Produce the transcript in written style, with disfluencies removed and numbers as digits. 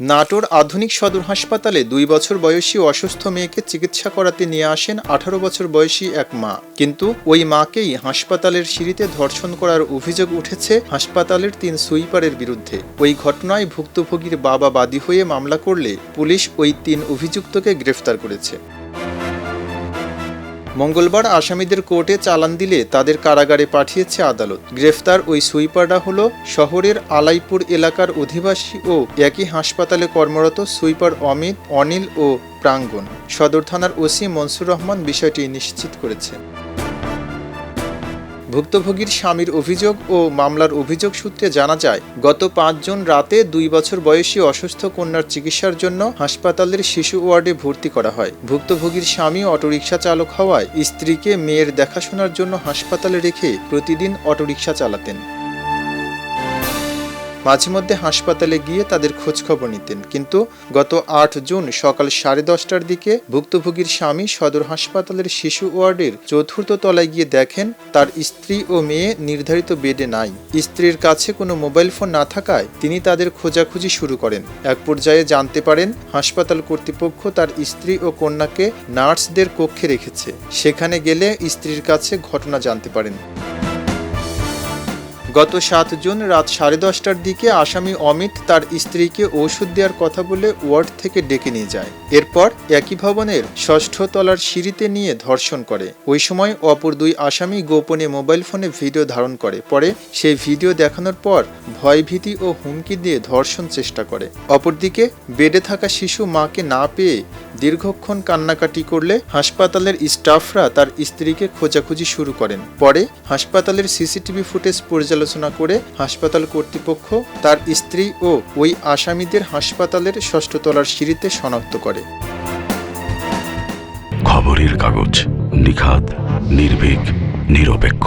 নাটোর আধুনিক সদর হাসপাতালে 2 বছর বয়সী অসুস্থ মেয়েকে চিকিৎসা করাতে নিয়ে আসেন 18 বছর বয়সী এক মা। কিন্তু ওই মাকেই হাসপাতালের সিঁড়িতে ধর্ষণ করার অভিযোগ উঠেছে হাসপাতালের 3 সুইপারের বিরুদ্ধে। ওই ঘটনায় ভুক্তভোগীর বাবা বাদী হয়ে মামলা করলে পুলিশ ওই 3 অভিযুক্তকে গ্রেফতার করেছে। মঙ্গলবার আসামিদের কোর্টে চালান দিলে তাদের কারাগারে পাঠিয়েছে আদালত। গ্রেফতার ওই সুইপাররা হল শহরের আলাইপুর এলাকার অধিবাসী ও একই হাসপাতালে কর্মরত সুইপার অমিত, অনিল ও প্রাঙ্গণ। সদর থানার ওসি মনসুর রহমান বিষয়টি নিশ্চিত করেছেন। ভুক্তভোগীর স্বামীর অভিযোগ ও মামলার অভিযোগ সূত্রে জানা যায়, গত 5 জুন রাতে 2 বছর বয়সী অসুস্থ কন্যার চিকিৎসার জন্য হাসপাতালের শিশু ওয়ার্ডে ভর্তি করা হয়। ভুক্তভোগীর স্বামী অটোরিকশা চালক হওয়ায় স্ত্রীকে মেয়ের দেখাশোনার জন্য হাসপাতালে রেখে প্রতিদিন অটোরিকশা চালাতেন। মাঝে মধ্যে হাসপাতালে গিয়ে তাদের খোঁজখবর নিতেন। কিন্তু গত 8 জুন সকাল 10:30টার দিকে ভুক্তভোগীর স্বামী সদর হাসপাতালের শিশু ওয়ার্ডের 4র্থ তলায় গিয়ে দেখেন তার স্ত্রী ও মেয়ে নির্ধারিত বেডে নাই। স্ত্রীর কাছে কোনো মোবাইল ফোন না থাকায় তিনি তাদের খোঁজাখুঁজি শুরু করেন। এক পর্যায়ে জানতে পারেন হাসপাতাল কর্তৃপক্ষ তার স্ত্রী ও কন্যাকে নার্সদের কক্ষে রেখেছে। সেখানে গেলে স্ত্রীর কাছে ঘটনা জানতে পারেন। গত 7 জুন রাত 10:30টার দিকে আসামি অমিত তার স্ত্রীকে ওষুধ দেওয়ার কথা বলে ওয়ার্ড থেকে ডেকে নিয়ে যায়। এরপর একই ভবনের 6ষ্ঠ তলার সিঁড়িতে নিয়ে ধর্ষণ করে। ওই সময় অপর 2 আসামি গোপনে মোবাইল ফোনে ভিডিও ধারণ করে। পরে সেই ভিডিও দেখানোর পর ভয়ভীতি ও হুমকি দিয়ে ধর্ষণ চেষ্টা করে। অপরদিকে বেডে থাকা শিশু মাকে না পেয়ে দীর্ঘক্ষণ কান্নাকাটি করলে হাসপাতালের স্টাফরা তার স্ত্রীকে খোঁজাখুঁজি শুরু করেন। পরে হাসপাতালের সিসিটিভি ফুটেজ পর্যালোচনা করে হাসপাতাল কর্তৃপক্ষ তার স্ত্রী ও ওই আসামিদের হাসপাতালের 6ষ্ঠ তলার সিঁড়িতে শনাক্ত করে। খবরের কাগজ, নিখাত, নির্ভীক, নিরপেক্ষ।